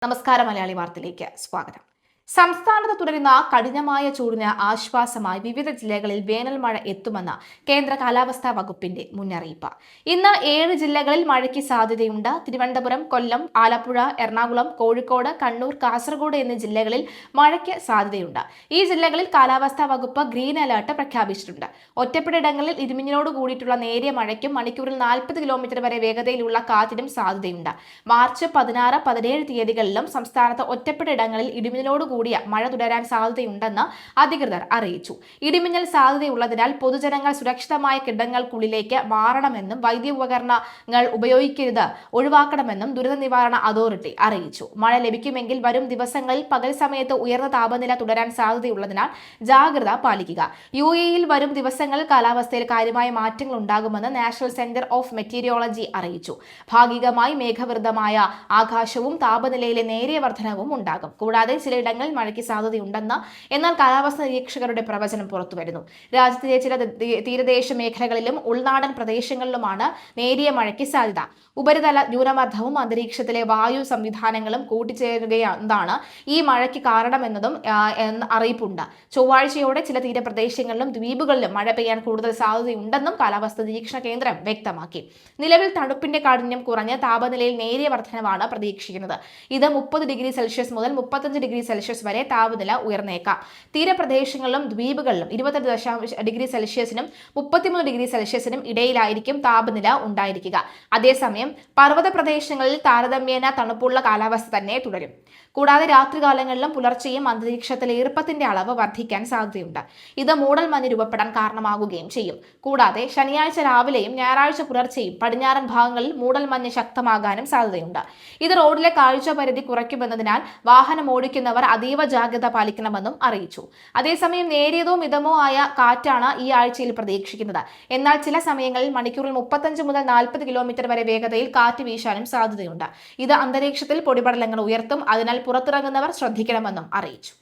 നമസ്കാരം മലയാളി വാർത്തയിലേക്ക് സ്വാഗതം. സംസ്ഥാനത്ത് തുടരുന്ന കഠിനമായ ചൂടിന് ആശ്വാസമായി വിവിധ ജില്ലകളിൽ വേനൽ മഴ എത്തുമെന്ന് കേന്ദ്ര കാലാവസ്ഥാ വകുപ്പിന്റെ മുന്നറിയിപ്പ്. ഇന്ന് 7 ജില്ലകളിൽ മഴയ്ക്ക് സാധ്യതയുണ്ട്. തിരുവനന്തപുരം, കൊല്ലം, ആലപ്പുഴ, എറണാകുളം, കോഴിക്കോട്, കണ്ണൂർ, കാസർഗോഡ് എന്നീ ജില്ലകളിൽ മഴയ്ക്ക് സാധ്യതയുണ്ട്. ഈ ജില്ലകളിൽ കാലാവസ്ഥാ വകുപ്പ് ഗ്രീൻ അലർട്ട് പ്രഖ്യാപിച്ചിട്ടുണ്ട്. ഒറ്റപ്പെടിടങ്ങളിൽ ഇടിമിന്നലോട് കൂടിയിട്ടുള്ള നേരിയ മഴയ്ക്കും മണിക്കൂറിൽ 40 കിലോമീറ്റർ വരെ വേഗതയിലുള്ള കാറ്റിനും സാധ്യതയുണ്ട്. മാർച്ച് 16, 17 തീയതികളിലും സംസ്ഥാനത്ത് ഒറ്റപ്പെടിടങ്ങളിൽ ഇടിമിന്നലോട് കൂടിയ മഴ തുടരാൻ സാധ്യതയുണ്ടെന്ന് അധികൃതർ അറിയിച്ചു. ഇടിമിന്നൽ സാധ്യതയുള്ളതിനാൽ പൊതുജനങ്ങൾ സുരക്ഷിതമായ കിടങ്ങൾക്കുള്ളിലേക്ക് മാറണമെന്നും വൈദ്യുത ഉപകരണങ്ങൾ ഉപയോഗിക്കരുത് ഒഴിവാക്കണമെന്നും ദുരന്ത നിവാരണ അതോറിറ്റി അറിയിച്ചു. മഴ ലഭിക്കുമെങ്കിൽ വരും ദിവസങ്ങളിൽ പകൽ സമയത്ത് ഉയർന്ന താപനില തുടരാൻ സാധ്യതയുള്ളതിനാൽ ജാഗ്രത പാലിക്കുക. UAEയിൽ വരും ദിവസങ്ങളിൽ കാലാവസ്ഥയിൽ കാര്യമായ മാറ്റങ്ങൾ ഉണ്ടാകുമെന്ന് നാഷണൽ സെന്റർ ഓഫ് മെറ്റീരിയോളജി അറിയിച്ചു. ഭാഗികമായി മേഘാവൃതമായ ആകാശവും താപനിലയിലെ നേരിയ വർധനവും ഉണ്ടാകും. കൂടാതെ ചിലയിടങ്ങളിൽ മഴയ്ക്ക് സാധ്യതയുണ്ടെന്ന് എന്നാൽ കാലാവസ്ഥാ നിരീക്ഷകരുടെ പ്രവചനം പുറത്തുവരുന്നു. രാജ്യത്തിലെ ചില തീരദേശ മേഖലകളിലും ഉൾനാടൻ പ്രദേശങ്ങളിലുമാണ് നേരിയ മഴയ്ക്ക് സാധ്യത. ഉപരിതല ന്യൂനമർദ്ദവും അന്തരീക്ഷത്തിലെ വായു സംവിധാനങ്ങളും കൂട്ടിച്ചേരുകയെന്നതാണ് ഈ മഴയ്ക്ക് കാരണമെന്നതും അറിയിപ്പുണ്ട്. ചൊവ്വാഴ്ചയോടെ ചില തീരപ്രദേശങ്ങളിലും ദ്വീപുകളിലും മഴ പെയ്യാൻ കൂടുതൽ സാധ്യതയുണ്ടെന്നും കാലാവസ്ഥാ നിരീക്ഷണ കേന്ദ്രം വ്യക്തമാക്കി. നിലവിൽ തണുപ്പിന്റെ കാഠിന്യം കുറഞ്ഞ് താപനിലയിൽ നേരിയ വർധനവാണ് പ്രതീക്ഷിക്കുന്നത്. ഇത് 30 ഡിഗ്രി സെൽഷ്യസ് മുതൽ 35 ഡിഗ്രി സെൽഷ്യസ് വരെ താപനില ഉയർന്നേക്കാം. തീരപ്രദേശങ്ങളിലും ദ്വീപുകളിലും 28 ഡിഗ്രി സെൽഷ്യസിനും 33 ഡിഗ്രി സെൽഷ്യസിനും ഇടയിലായിരിക്കും താപനില ഉണ്ടായിരിക്കുക. അതേസമയം പർവ്വത പ്രദേശങ്ങളിൽ താരതമ്യേന തണുപ്പുള്ള കാലാവസ്ഥ തന്നെ തുടരും. കൂടാതെ രാത്രികാലങ്ങളിലും പുലർച്ചെയും അന്തരീക്ഷത്തിലെ ഈർപ്പത്തിന്റെ അളവ് വർദ്ധിക്കാൻ സാധ്യതയുണ്ട്. ഇത് മൂടൽമഞ്ഞ് രൂപപ്പെടാൻ കാരണമാകുകയും ചെയ്യും. കൂടാതെ ശനിയാഴ്ച രാവിലെയും ഞായറാഴ്ച പുലർച്ചെയും പടിഞ്ഞാറൻ ഭാഗങ്ങളിൽ മൂടൽമഞ്ഞ് ശക്തമാകാനും സാധ്യതയുണ്ട്. ഇത് റോഡിലെ കാഴ്ച പരിധി കുറയ്ക്കുമെന്നതിനാൽ വാഹനം ഓടിക്കുന്നവർ അതീവ ജാഗ്രത പാലിക്കണമെന്നും അറിയിച്ചു. അതേസമയം നേരിയതോ മിതമോ ആയ കാറ്റാണ് ഈ ആഴ്ചയിൽ പ്രതീക്ഷിക്കുന്നത്. എന്നാൽ ചില സമയങ്ങളിൽ മണിക്കൂറിൽ 35 മുതൽ 40 കിലോമീറ്റർ വരെ വേഗതയിൽ കാറ്റ് വീശാനും സാധ്യതയുണ്ട്. ഇത് അന്തരീക്ഷത്തിൽ പൊടിപടലങ്ങൾ ഉയർത്തും. അതിനാൽ പുറത്തിറങ്ങുന്നവർ ശ്രദ്ധിക്കണമെന്നും അറിയിച്ചു.